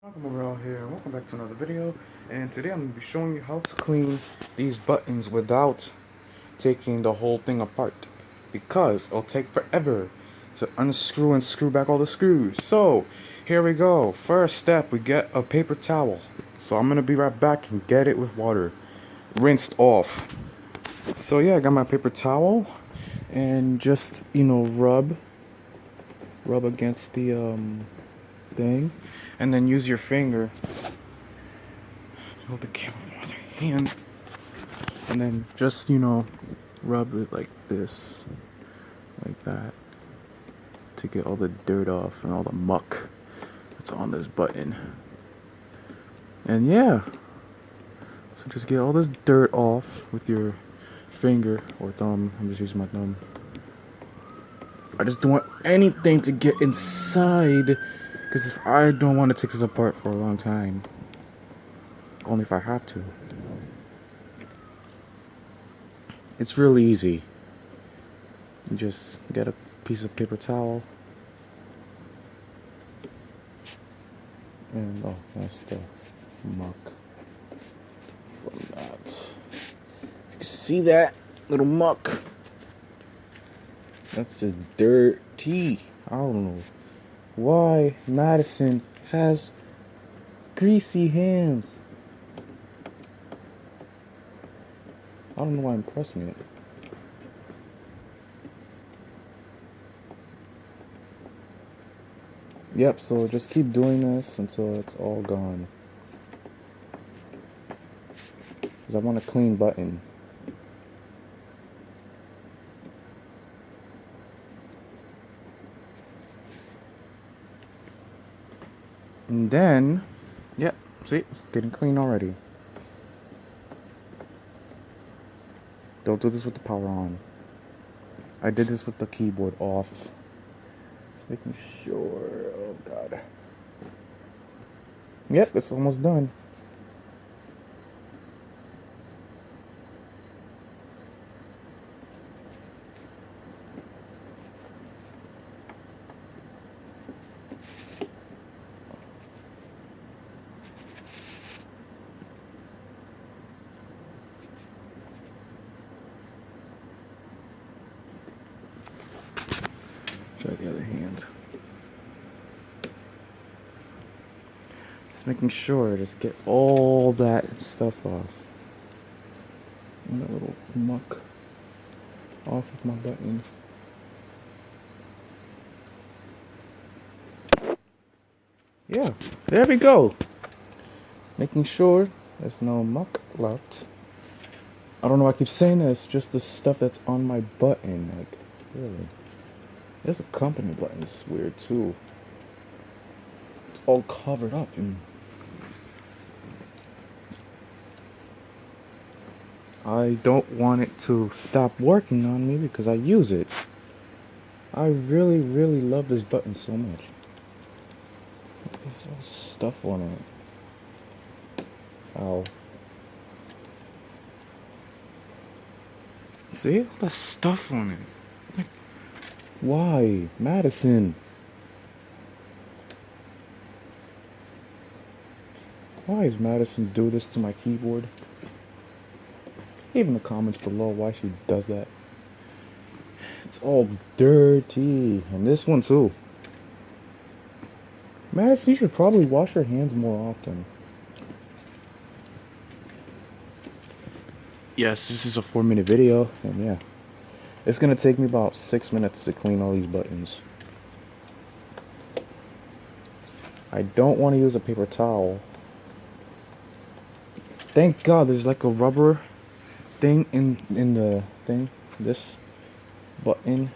Welcome around here and welcome back to another video, and today I'm going to be showing you how to clean these buttons without taking the whole thing apart, because it'll take forever to unscrew and screw back all the screws. So here we go. First step, we get a paper towel. So I'm going to be right back and get it with water rinsed off. So yeah, I got my paper towel and just rub against the thing, and then use your finger, hold the camera with your hand, and then just rub it like this, like that, to get all the dirt off and all the muck that's on this button. And yeah, so just get all this dirt off with your finger or thumb. I'm just using my thumb. I just don't want anything to get inside, because I don't want to take this apart for a long time. Only if I have to. It's really easy. You just get a piece of paper towel. And oh, that's the muck from that. You can see that little muck. That's just dirty. I don't know why Madison has greasy hands. I don't know why I'm pressing it. Yep, so just keep doing this until it's all gone. Because I want a clean button. And then, yep, see, it's getting clean already. Don't do this with the power on. I did this with the keyboard off. Just making sure. Oh god. Yep, it's almost done. Try the other hand. Just making sure, just get all that stuff off. And that little muck off of my button. Yeah, there we go. Making sure there's no muck left. I don't know why I keep saying this, just the stuff that's on my button. Like, really. There's a company button. It's weird too. It's all covered up and I don't want it to stop working on me because I use it. I really, really love this button so much. There's all this stuff on it. Ow. See all that stuff on it. Like, why, Madison? Why does Madison do this to my keyboard? Leave in the comments below why she does that. It's all dirty. And this one too. Madison, you should probably wash your hands more often. Yes, this is a 4-minute video, and yeah. It's gonna take me about 6 minutes to clean all these buttons. I don't want to use a paper towel. Thank God there's like a rubber thing in the thing. This button.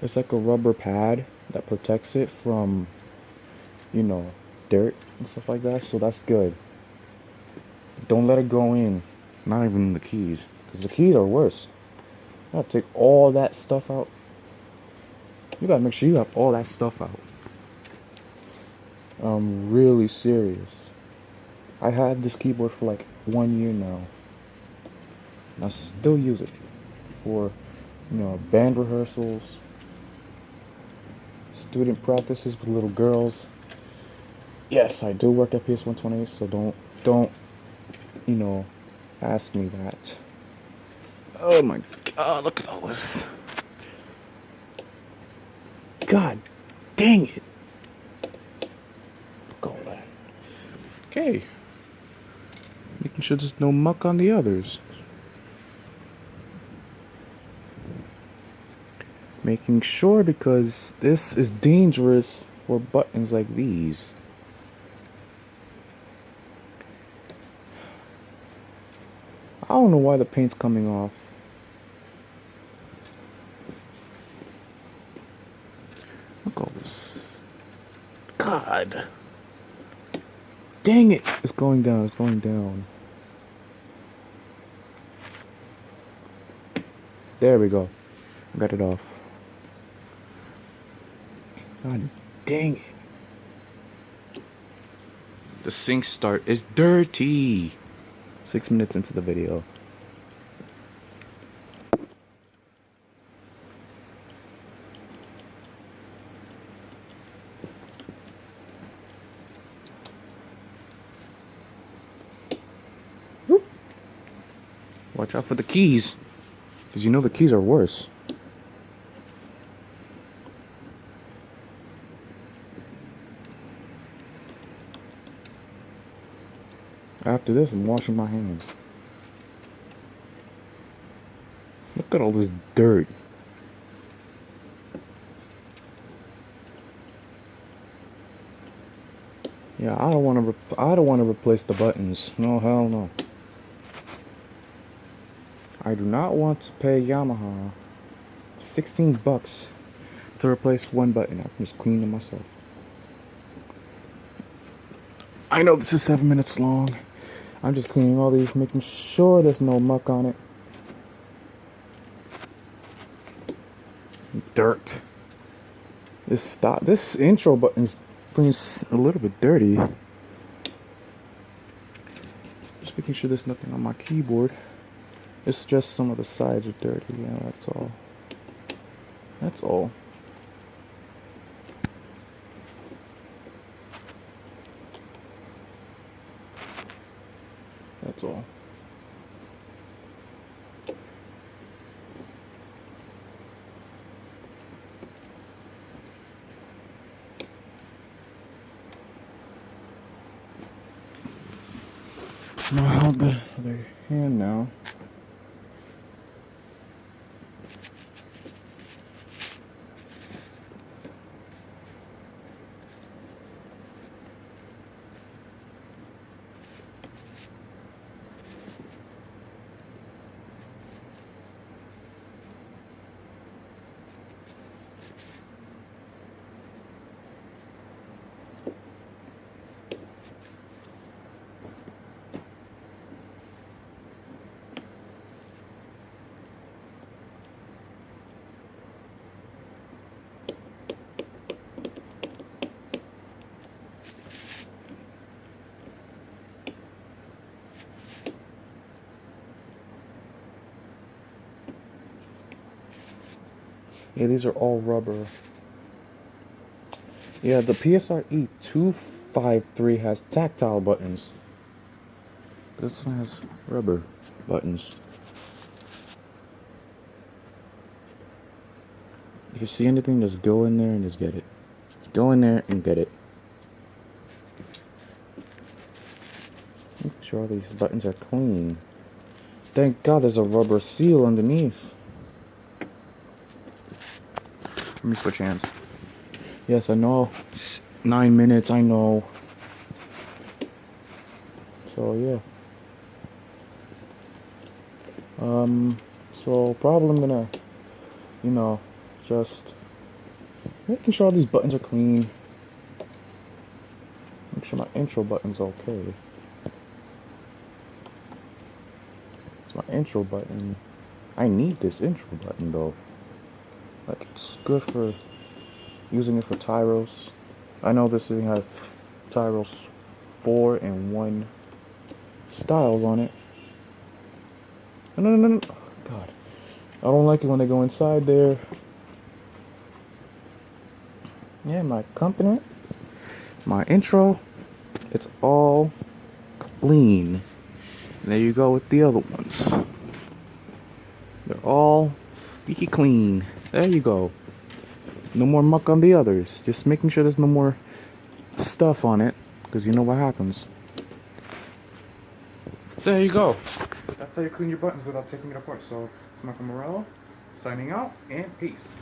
It's like a rubber pad that protects it from, dirt and stuff like that. So that's good. Don't let it go in. Not even the keys. Because the keys are worse. You gotta take all that stuff out. You gotta make sure you have all that stuff out. I'm really serious. I had this keyboard for like 1 year now. And I still use it for, band rehearsals. student practices with little girls. Yes, I do work at PS128, so don't you know, ask me that. Oh my god, look at all this. God dang it. Look at all that. Okay. Making sure there's no muck on the others. Making sure because this is dangerous for buttons like these. I don't know why the paint's coming off. Look at all this. God. Dang it. It's going down. It's going down. There we go. I got it off. God dang it. The sink start is dirty. 6 minutes into the video. Whoop. Watch out for the keys. Because you know the keys are worse. After this, I'm washing my hands. Look at all this dirt. Yeah, I don't want to replace the buttons. No, hell no. I do not want to pay Yamaha 16 bucks to replace one button. I can just clean them myself. I know this is 7 minutes long. I'm just cleaning all these, making sure there's no muck on it. Dirt. This intro button's a little bit dirty. Just making sure there's nothing on my keyboard. It's just some of the sides are dirty. Yeah, that's all. That's all. That's all. Now the other hand now. Yeah, these are all rubber. Yeah, the PSR e253 has tactile buttons. This one has rubber buttons. If you see anything, just go in there and just get it. Just go in there and get it. Make sure all these buttons are clean. Thank God there's a rubber seal underneath. Let me switch hands. Yes, I know. It's 9 minutes, I know. So, yeah. So probably I'm gonna, just making sure all these buttons are clean. Make sure my intro button's okay. It's my intro button. I need this intro button though. Like, it's good for using it for Tyros. I know this thing has Tyros 4 and 1 styles on it. No. God. I don't like it when they go inside there. Yeah, my accompaniment, my intro, it's all clean. And there you go with the other ones. They're all squeaky clean. There you go. No more muck on the others. Just making sure there's no more stuff on it, because you know what happens. So there you go. That's how you clean your buttons without taking it apart. So it's Michael Morello signing out, and peace.